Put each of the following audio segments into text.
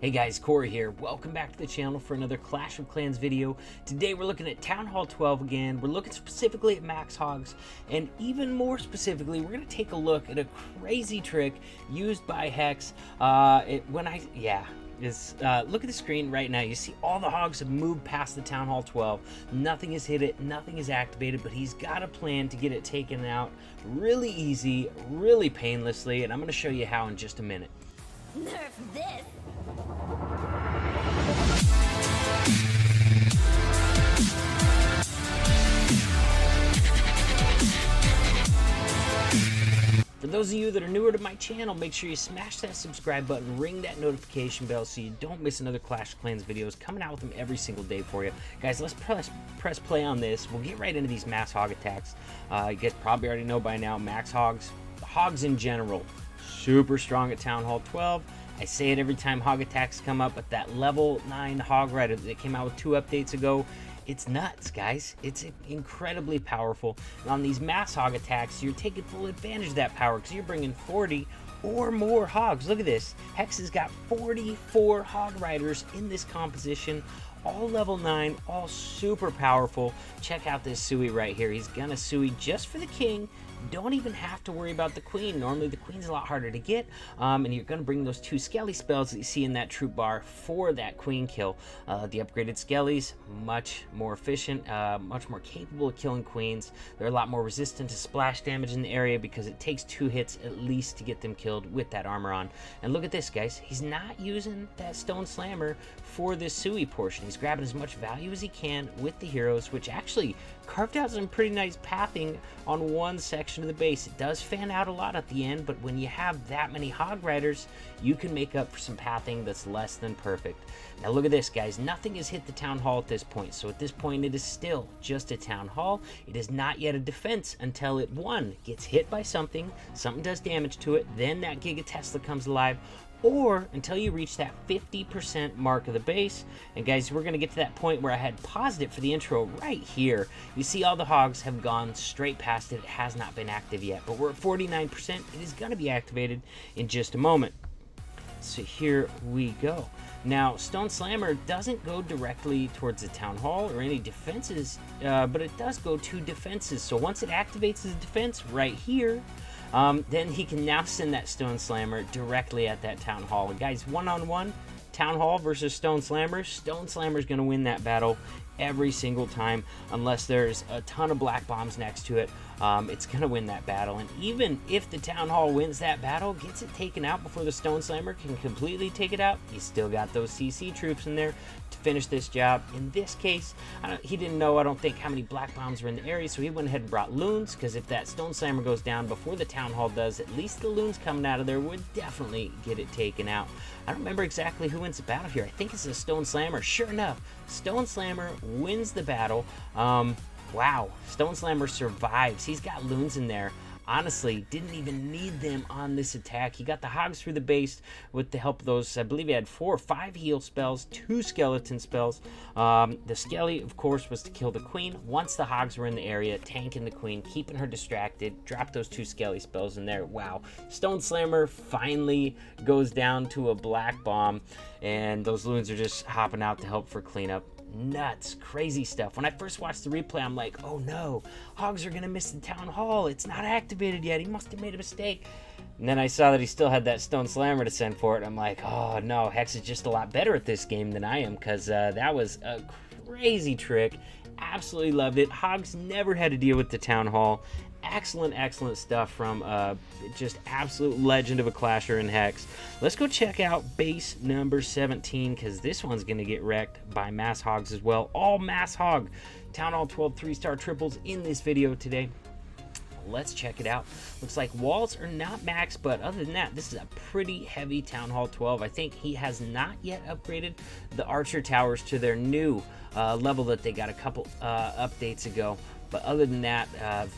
Hey guys, Cory here. Welcome back to the channel for another Clash of Clans video. Today we're looking at Town Hall 12 again. We're looking specifically at max hogs, and even more specifically, we're going to take a look at a crazy trick used by Hex. Look at the screen right now. You see all the hogs have moved past the Town Hall 12. Nothing has hit it, nothing is activated, but he's got a plan to get it taken out really easy, really painlessly, and I'm going to show you how in just a minute. Nerf this! For those of you that are newer to my channel, make sure you smash that subscribe button, ring that notification bell so you don't miss another Clash of Clans videos, coming out with them every single day for you. Guys, let's press play on this. We'll get right into these mass hog attacks. You guys probably already know by now, max hogs, hogs in general, super strong at Town Hall 12. I say it every time hog attacks come up, but that level 9 hog rider that came out with 2 updates ago, it's nuts, guys. It's incredibly powerful. And on these mass hog attacks, you're taking full advantage of that power because you're bringing 40 or more hogs. Look at this. Hex has got 44 hog riders in this composition, all level 9, all super powerful. Check out this Sui right here. He's gonna Sui just for the king. Don't even have to worry about the queen. Normally the queen's a lot harder to get, and you're going to bring those 2 skelly spells that you see in that troop bar for that queen kill. The upgraded skellies, much more efficient, much more capable of killing queens. They're a lot more resistant to splash damage in the area because it takes 2 hits at least to get them killed with that armor on. And look at this, guys. He's not using that stone slammer for this Sui portion. He's grabbing as much value as he can with the heroes, which actually carved out some pretty nice pathing on one section of the base. It does fan out a lot at the end, but when you have that many hog riders, you can make up for some pathing that's less than perfect. Now look at this, guys. Nothing has hit the Town Hall at this point, so at this point it is still just a Town Hall. It is not yet a defense until it, 1, gets hit by something does damage to it, then that Giga Tesla comes alive, or until you reach that 50% mark of the base. And guys, we're going to get to that point where I had paused it for the intro right here. You see all the hogs have gone straight past it. It has not been active yet, but we're at 49%. It is going to be activated in just a moment. So here we go. Now, Stone Slammer doesn't go directly towards the Town Hall or any defenses, but it does go to defenses. So once it activates as a defense right here, then he can now send that Stone Slammer directly at that Town Hall. And guys, one-on-one, Town Hall versus Stone Slammer. Stone Slammer's going to win that battle every single time, unless there's a ton of black bombs next to it. It's going to win that battle. And even if the Town Hall wins that battle, gets it taken out before the Stone Slammer can completely take it out, he's still got those CC troops in there to finish this job. In this case, he didn't know, I don't think, how many black bombs were in the area, so he went ahead and brought loons, because if that Stone Slammer goes down before the Town Hall does, at least the loons coming out of there would definitely get it taken out. I don't remember exactly who wins the battle here. I think it's a Stone Slammer. Sure enough, Stone Slammer wins the battle. Wow, Stone Slammer survives. He's got loons in there. Honestly, didn't even need them on this attack. He got the hogs through the base with the help of those, I believe he had 4 or 5 heal spells, 2 skeleton spells. The skelly, of course, was to kill the queen. Once the hogs were in the area, tanking the queen, keeping her distracted, drop those 2 skelly spells in there. Wow, Stone Slammer finally goes down to a black bomb, and those loons are just hopping out to help for cleanup. Nuts, crazy stuff. When I first watched the replay, I'm like, oh no, hogs are gonna miss the Town Hall. It's not activated yet. He must have made a mistake. And then I saw that he still had that Stone Slammer to send for it. I'm like, oh no, Hex is just a lot better at this game than I am, because that was a crazy trick. Absolutely loved it. Hogs never had to deal with the Town Hall. Excellent stuff from just absolute legend of a clasher in Hex. Let's go check out base number 17, because this one's going to get wrecked by mass hogs as well. All mass hog Town Hall 12 3-star triples in this video today. Let's check it out. Looks like walls are not maxed, but other than that, this is a pretty heavy Town Hall 12. I think he has not yet upgraded the archer towers to their new level that they got a couple updates ago. But other than that,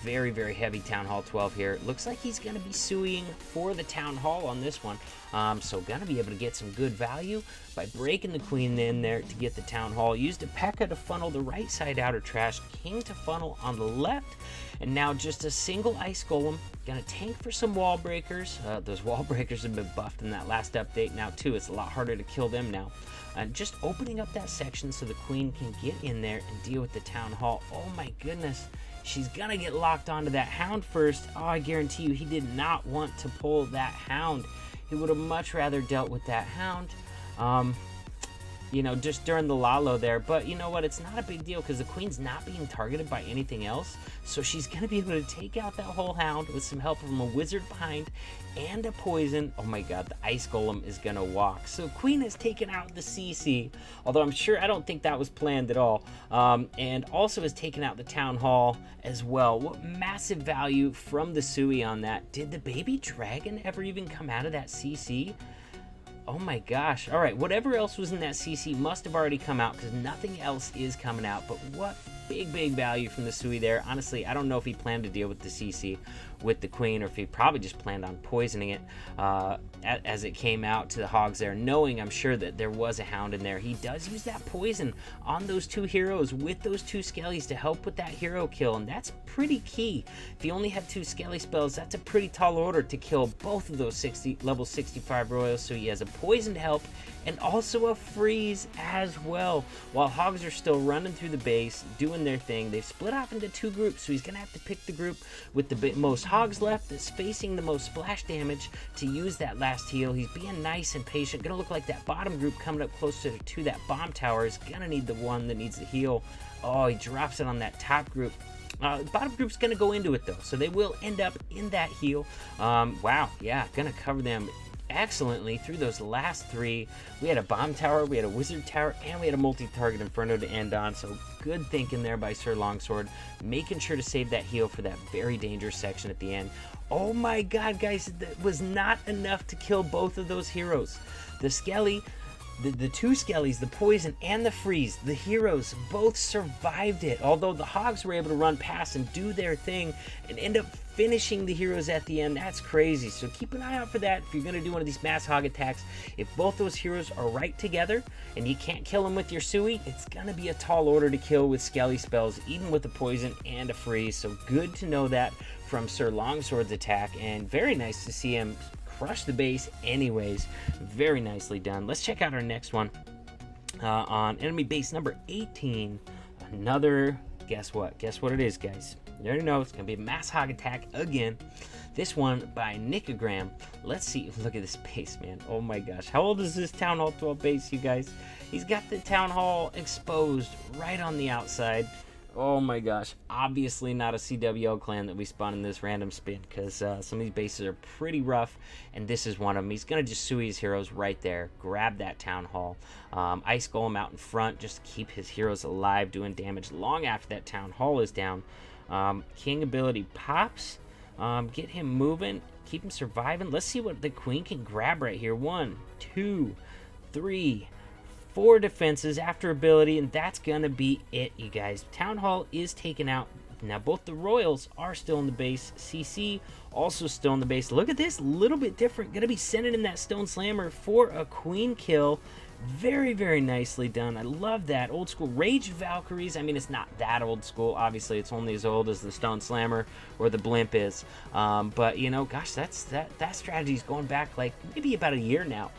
very, very heavy Town Hall 12 here. Looks like he's going to be suing for the Town Hall on this one. So going to be able to get some good value by breaking the Queen in there to get the Town Hall. Used a P.E.K.K.A. to funnel the right side outer trash. King to funnel on the left. And now just a single Ice Golem. Going to tank for some wall breakers. Those wall breakers have been buffed in that last update now too. It's a lot harder to kill them now. Just opening up that section so the Queen can get in there and deal with the Town Hall. Oh my goodness. She's going to get locked onto that Hound first. Oh, I guarantee you he did not want to pull that Hound. He would have much rather dealt with that Hound. You know, just during the Lalo there. But you know what? It's not a big deal because the Queen's not being targeted by anything else. So she's going to be able to take out that whole Hound with some help from a Wizard behind and a Poison. Oh my god, the Ice Golem is going to walk. So Queen has taken out the CC. Although I don't think that was planned at all. And also has taken out the Town Hall as well. What massive value from the Sui on that. Did the baby dragon ever even come out of that CC? Oh my gosh. All right, whatever else was in that CC must have already come out because nothing else is coming out. But what big, big value from the Sui there. Honestly, I don't know if he planned to deal with the CC with the Queen or if he probably just planned on poisoning it as it came out to the Hogs there, knowing I'm sure that there was a Hound in there. He does use that poison on those two heroes with those two Skellies to help with that hero kill, and that's pretty key. If you only have two Skelly spells, that's a pretty tall order to kill both of those level 65 Royals, so he has a poison to help and also a freeze as well. While Hogs are still running through the base, doing their thing, they've split off into two groups, so he's going to have to pick the group with the most Hogs left that's facing the most splash damage to use that last heal. He's being nice and patient. Going to look like that bottom group coming up closer to that bomb tower is going to need the one that needs the heal. Oh, he drops it on that top group. Bottom group's going to go into it though, so they will end up in that heal. Wow, yeah, going to cover them excellently through those last three. We had a bomb tower, we had a wizard tower, and we had a multi-target inferno to end on, so good thinking there by Sir Longsword, making sure to save that heal for that very dangerous section at the end. Oh my god, guys, that was not enough to kill both of those heroes. The Skelly, the two Skellies, the poison and the freeze, the heroes both survived it, although the Hogs were able to run past and do their thing and end up finishing the heroes at the end. That's crazy. So keep an eye out for that if you're going to do one of these mass Hog attacks. If both those heroes are right together and you can't kill them with your Sui, it's going to be a tall order to kill with Skelly spells, even with a poison and a freeze. So good to know that from Sir Longsword's attack, and very nice to see him crush the base anyways. Very nicely done. Let's check out our next one on enemy base number 18. Another, guess what it is, guys? You already know it's gonna be a mass Hog attack again. This one by Nicogram. Let's see. Look at this base, man. Oh my gosh, how old is this Town Hall 12 base, you guys? He's got the Town Hall exposed right on the outside. Oh my gosh, obviously not a CWL clan that we spawn in this random spin, because some of these bases are pretty rough, and this is one of them. He's going to just Sui his heroes right there, grab that Town Hall, Ice Golem out in front, just to keep his heroes alive, doing damage long after that Town Hall is down. King ability pops, get him moving, keep him surviving. Let's see what the Queen can grab right here. 1, 2, 3, 4 defenses after ability, and that's gonna be it, you guys. Town Hall is taken out. Now both the Royals are still in the base. CC also still in the base. Look at this, a little bit different. Gonna be sending in that Stone Slammer for a Queen kill. Very, very nicely done. I love that. Old school Raged Valkyries. I mean, it's not that old school. Obviously, it's only as old as the Stone Slammer or the Blimp is. But, you know, gosh, that strategy is going back like maybe about a year now.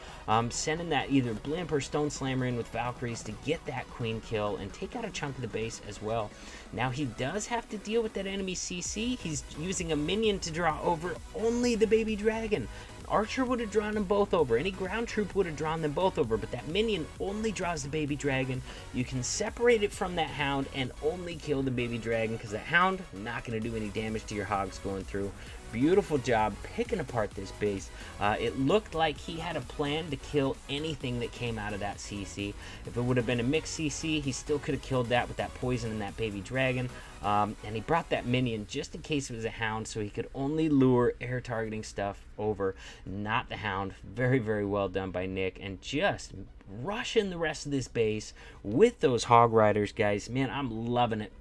Sending that either Blimp or Stone Slammer in with Valkyries to get that Queen kill and take out a chunk of the base as well. Now, he does have to deal with that enemy CC. He's using a minion to draw over only the baby dragon. Archer would have drawn them both over. Any ground troop would have drawn them both over, but that minion only draws the baby dragon. You can separate it from that Hound and only kill the baby dragon, because that Hound not going to do any damage to your Hogs going through. Beautiful job picking apart this base. It looked like he had a plan to kill anything that came out of that CC. If it would have been a mixed CC, he still could have killed that with that poison and that baby dragon. And he brought that minion just in case it was a Hound, so he could only lure air targeting stuff over, not the Hound. Very, very well done by Nick, and just rushing the rest of this base with those Hog Riders, guys. Man, I'm loving it.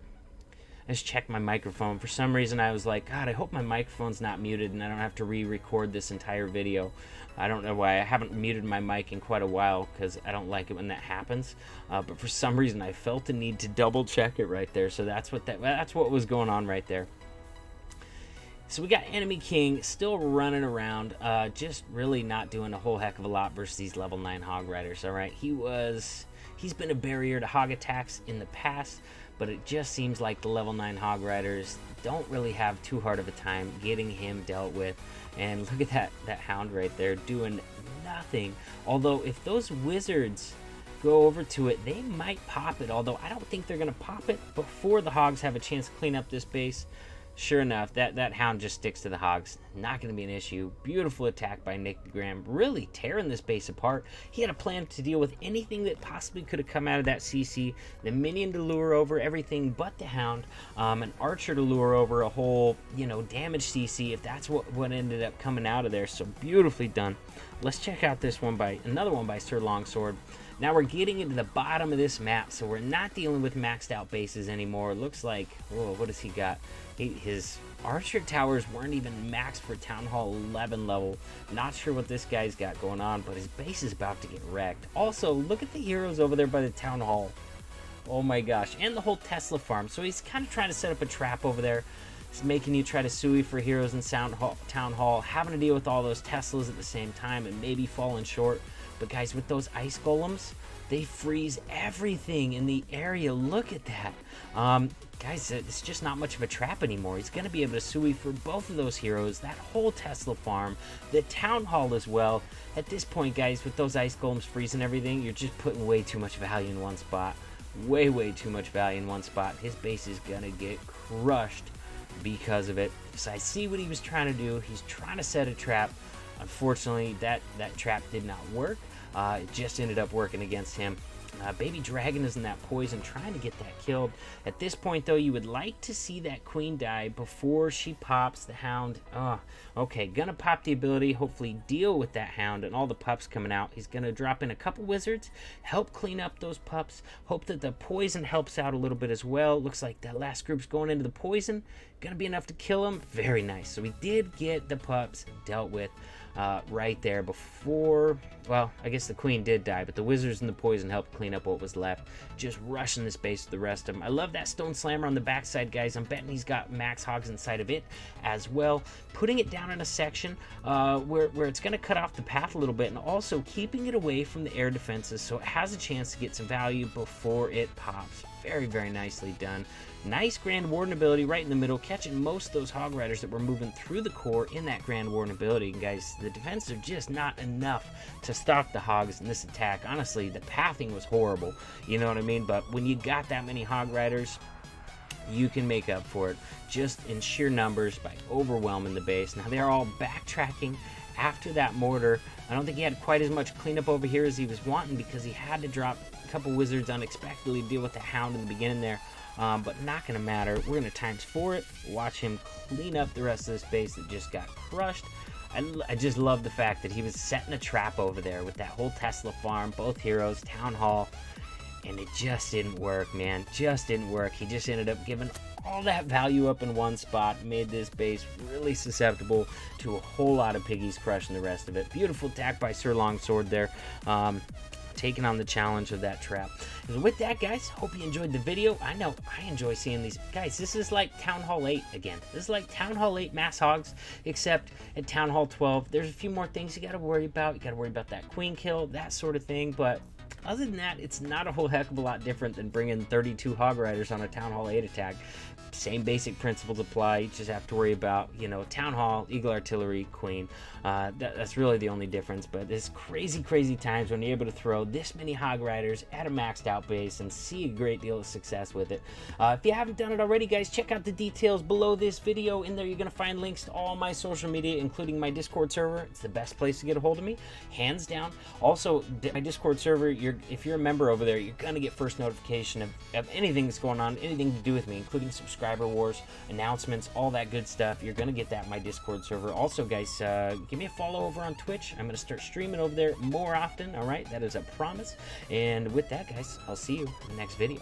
Let's check my microphone. For some reason, I was like, God, I hope my microphone's not muted and I don't have to re-record this entire video. I don't know why. I haven't muted my mic in quite a while because I don't like it when that happens. But for some reason, I felt the need to double check it right there. So that's what was going on right there. So we got Enemy King still running around, just really not doing a whole heck of a lot versus these level 9 Hog Riders. All right, he's been a barrier to hog attacks in the past, but it just seems like the level 9 Hog Riders don't really have too hard of a time getting him dealt with. And look at that hound right there doing nothing. Although if those wizards go over to it, they might pop it. Although I don't think they're going to pop it before the hogs have a chance to clean up this base. Sure enough, that hound just sticks to the hogs. Not going to be an issue. Beautiful attack by Nick Graham, really tearing this base apart. He had a plan to deal with anything that possibly could have come out of that CC. The minion to lure over everything but the hound. An archer to lure over a whole, damage CC, if that's what ended up coming out of there. So beautifully done. Let's check out another one by Sir Longsword. Now we're getting into the bottom of this map, so we're not dealing with maxed out bases anymore. It looks like, whoa, what has he got? His archer towers weren't even maxed for Town Hall 11 level. Not sure what this guy's got going on, but his base is about to get wrecked. Also, look at the heroes over there by the Town Hall. Oh my gosh, and the whole Tesla farm. So he's kind of trying to set up a trap over there. It's making you try to sui for heroes in Town Hall, having to deal with all those Teslas at the same time and maybe falling short. But guys, with those ice golems, they freeze everything in the area. Look at that. Guys, it's just not much of a trap anymore. He's going to be able to sui for both of those heroes, that whole Tesla farm, the Town Hall as well. At this point, guys, with those ice golems freezing everything, you're just putting way too much value in one spot. Way too much value in one spot. His base is going to get crushed because of it. So I see what he was trying to do. He's trying to set a trap. Unfortunately, that trap did not work. It just ended up working against him. Baby Dragon is in that poison, trying to get that killed. At this point, though, you would like to see that queen die before she pops the hound. Okay, gonna pop the ability, hopefully deal with that hound and all the pups coming out. He's gonna drop in a couple wizards, help clean up those pups, hope that the poison helps out a little bit as well. Looks like that last group's going into the poison. Gonna be enough to kill him. Very nice. So we did get the pups dealt with right there before. Well, I guess the queen did die, but the wizards and the poison helped clean up what was left. Just rushing this base with the rest of them. I love that stone slammer on the backside, guys. I'm betting he's got max hogs inside of it as well. Putting it down in a section where it's going to cut off the path a little bit, and also keeping it away from the air defenses so it has a chance to get some value before it pops. Very nicely done. Nice Grand Warden ability right in the middle, catching most of those Hog Riders that were moving through the core in that Grand Warden ability. And guys, the defenses are just not enough to stop the Hogs in this attack. Honestly, the pathing was horrible, you know what I mean? But when you got that many Hog Riders, you can make up for it just in sheer numbers by overwhelming the base. Now they're all backtracking after that mortar. I don't think he had quite as much cleanup over here as he was wanting because he had to drop a couple wizards unexpectedly to deal with the hound in the beginning there. But not going to matter. We're going to ×4 it. Watch him clean up the rest of this base that just got crushed. I just love the fact that he was setting a trap over there with that whole Tesla farm, both heroes, Town Hall, and it just didn't work, man. Just didn't work. He just ended up giving all that value up in one spot, made this base really susceptible to a whole lot of piggies crushing the rest of it. Beautiful attack by Sir Longsword there. Taking on the challenge of that trap. And with that, guys, hope you enjoyed the video. I know I enjoy seeing these. Guys, this is like Town Hall 8 again. This is like Town Hall 8 Mass Hogs, except at Town Hall 12. There's a few more things you got to worry about. You got to worry about that queen kill, that sort of thing. But other than that, it's not a whole heck of a lot different than bringing 32 Hog Riders on a Town Hall 8 attack. Same basic principles apply. You just have to worry about, Town Hall, Eagle Artillery, Queen. That's really the only difference. But it's crazy times when you're able to throw this many Hog Riders at a maxed out base and see a great deal of success with it. If you haven't done it already, guys, check out the details below this video. In there, you're going to find links to all my social media, including my Discord server. It's the best place to get a hold of me, hands down. Also, my Discord server, if you're a member over there, you're going to get first notification of anything that's going on, anything to do with me, including subscriber wars, announcements, all that good stuff. You're going to get that in my Discord server. Also, guys, give me a follow over on Twitch. I'm going to start streaming over there more often, all right? That is a promise. And with that, guys, I'll see you in the next video.